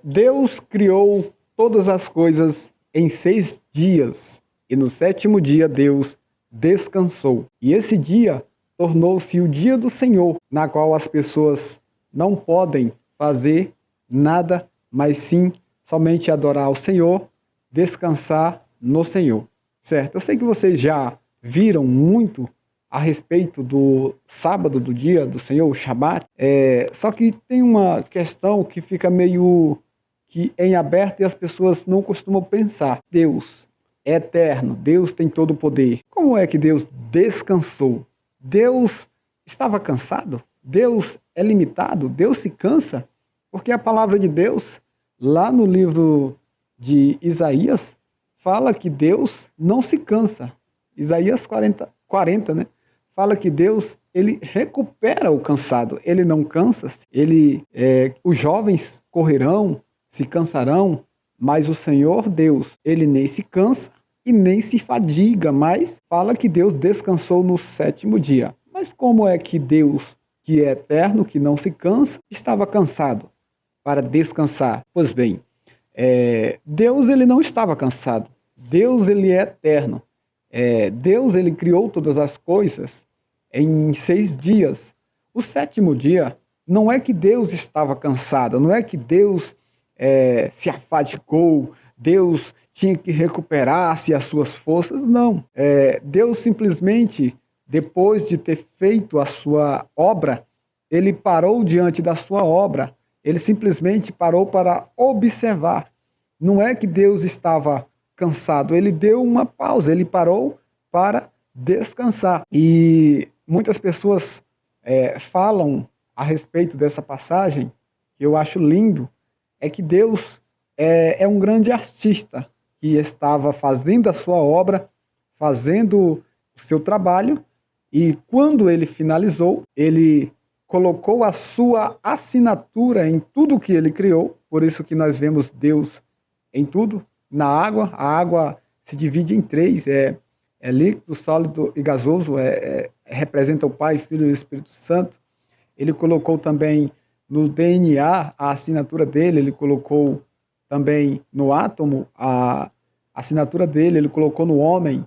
Deus criou todas as coisas em 6 dias, e no sétimo dia Deus descansou. E esse dia tornou-se o dia do Senhor, na qual as pessoas não podem fazer nada, mas sim somente adorar ao Senhor, descansar no Senhor. Certo? Eu sei que vocês já viram muito a respeito do sábado, do dia do Senhor, o Shabat. Só que tem uma questão que fica meio que em aberto e as pessoas não costumam pensar. Deus é eterno, Deus tem todo o poder. Como é que Deus descansou? Deus estava cansado? Deus é limitado? Deus se cansa? Porque a palavra de Deus, lá no livro de Isaías, fala que Deus não se cansa. Isaías 40, né? Fala que Deus, ele recupera o cansado, ele não cansa, os jovens correrão, se cansarão, mas o Senhor Deus, ele nem se cansa e nem se fadiga, mas fala que Deus descansou no sétimo dia. Mas como é que Deus, que é eterno, que não se cansa, estava cansado para descansar? Pois bem, Deus ele não estava cansado, Deus ele é eterno. Deus ele criou todas as coisas em 6 dias. O sétimo dia, não é que Deus estava cansado, não é que Deus se afadigou, Deus tinha que recuperar-se as suas forças, não. Deus simplesmente, depois de ter feito a sua obra, ele parou diante da sua obra, ele simplesmente parou para observar. Não é que Deus estava cansado, ele deu uma pausa, ele parou para descansar. E muitas pessoas falam a respeito dessa passagem, que eu acho lindo, é que Deus é um grande artista que estava fazendo a sua obra, fazendo o seu trabalho, e quando ele finalizou, ele colocou a sua assinatura em tudo que ele criou, por isso que nós vemos Deus em tudo. Na água, a água se divide em três, líquido, sólido e gasoso, representa o Pai, Filho e Espírito Santo. Ele colocou também no DNA a assinatura dele, ele colocou também no átomo a assinatura dele, ele colocou no homem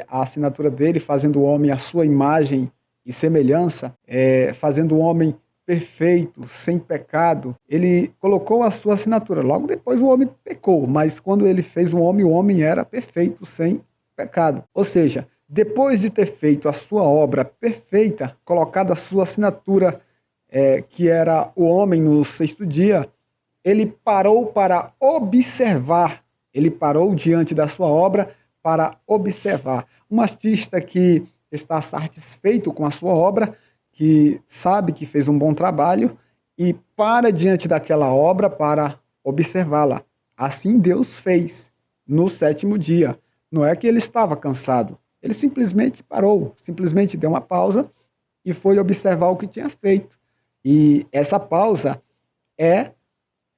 a assinatura dele, fazendo o homem a sua imagem e semelhança, fazendo o homem perfeito, sem pecado. Ele colocou a sua assinatura. Logo depois o homem pecou, mas quando ele fez o homem era perfeito, sem pecado. Ou seja, depois de ter feito a sua obra perfeita, colocado a sua assinatura, que era o homem no sexto dia, ele parou para observar. Ele parou diante da sua obra para observar. Um artista que está satisfeito com a sua obra, que sabe que fez um bom trabalho e para diante daquela obra para observá-la. Assim Deus fez no sétimo dia. Não é que ele estava cansado, ele simplesmente parou, simplesmente deu uma pausa e foi observar o que tinha feito. E essa pausa é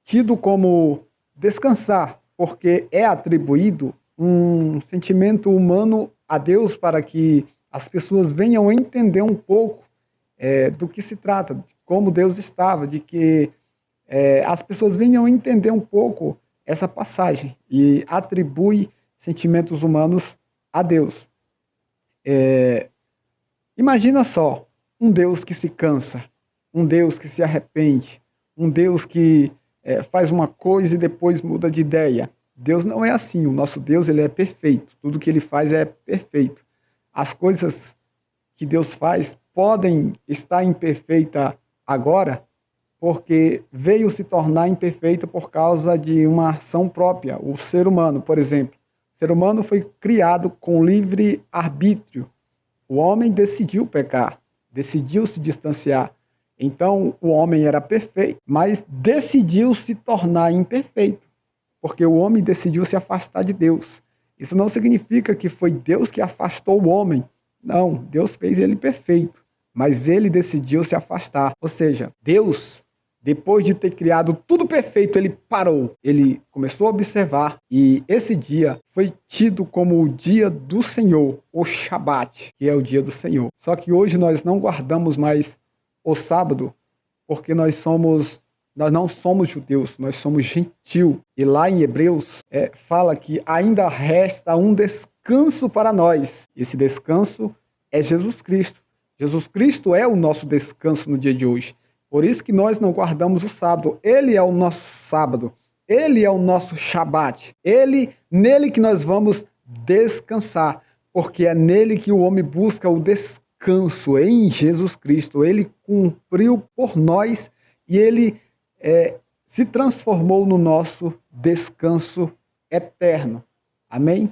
tido como descansar, porque é atribuído um sentimento humano a Deus para que as pessoas venham entender um pouco do que se trata, de como Deus estava, de que as pessoas venham entender um pouco essa passagem e atribui sentimentos humanos a Deus. Imagina só, um Deus que se cansa, um Deus que se arrepende, um Deus que faz uma coisa e depois muda de ideia. Deus não é assim, o nosso Deus ele é perfeito, tudo que ele faz é perfeito. As coisas que Deus faz podem estar imperfeita agora, porque veio se tornar imperfeita por causa de uma ação própria. O ser humano, por exemplo, o ser humano foi criado com livre arbítrio. O homem decidiu pecar, decidiu se distanciar. Então, o homem era perfeito, mas decidiu se tornar imperfeito, porque o homem decidiu se afastar de Deus. Isso não significa que foi Deus que afastou o homem. Não, Deus fez ele perfeito, mas ele decidiu se afastar. Ou seja, Deus, depois de ter criado tudo perfeito, ele parou. Ele começou a observar e esse dia foi tido como o dia do Senhor, o Shabat, que é o dia do Senhor. Só que hoje nós não guardamos mais o sábado, porque nós somos Nós não somos judeus, nós somos gentil. E lá em Hebreus fala que ainda resta um descanso para nós. Esse descanso é Jesus Cristo. Jesus Cristo é o nosso descanso no dia de hoje. Por isso que nós não guardamos o sábado. Ele é o nosso sábado. Ele é o nosso Shabat. Nele que nós vamos descansar, porque é nele que o homem busca o descanso, em Jesus Cristo. Ele cumpriu por nós e ele se transformou no nosso descanso eterno. Amém?